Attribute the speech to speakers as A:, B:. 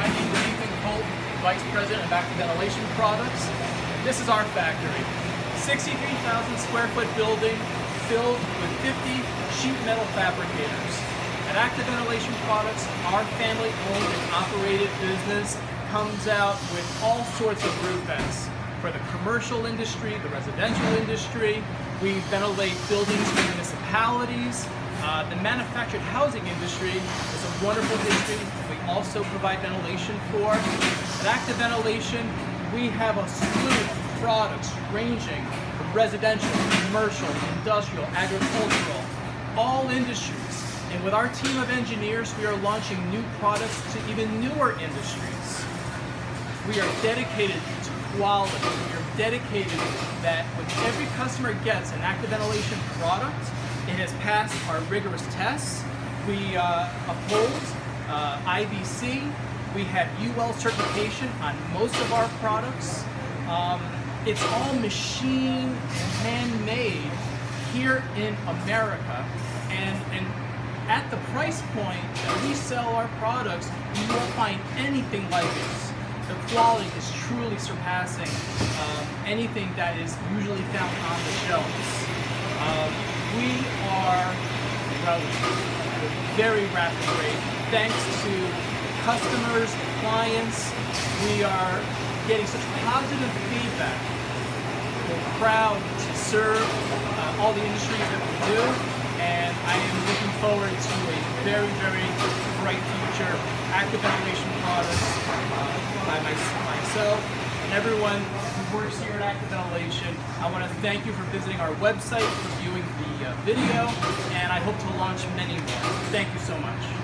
A: My name is Kolt, Vice President of Active Ventilation Products. This is our factory. 63,000 square foot building filled with 50 sheet metal fabricators. At Active Ventilation Products, our family-owned and operated business comes out with all sorts of roof vents. For the commercial industry, the residential industry, we ventilate buildings for municipalities. The manufactured housing industry is a wonderful industry we also provide ventilation for. At Active Ventilation, we have a slew of products ranging from residential, commercial, industrial, agricultural, all industries. And with our team of engineers, we are launching new products to even newer industries. We are dedicated to quality. We are dedicated that when every customer gets an Active Ventilation product, it has passed our rigorous tests. We uphold IBC. We have UL certification on most of our products. It's all machine and handmade here in America. And at the price point that we sell our products, you won't find anything like this. The quality is truly surpassing anything that is usually found on the shelves. We are growing at a very rapid rate thanks to customers, clients. We are getting such positive feedback. We're proud to serve all the industries that we do, and I am looking forward to a very, very bright future. Active Ventilation Products by myself and everyone who works here at Active Ventilation. I want to thank you for visiting our website, for viewing the video, and I hope to launch many more. Thank you so much.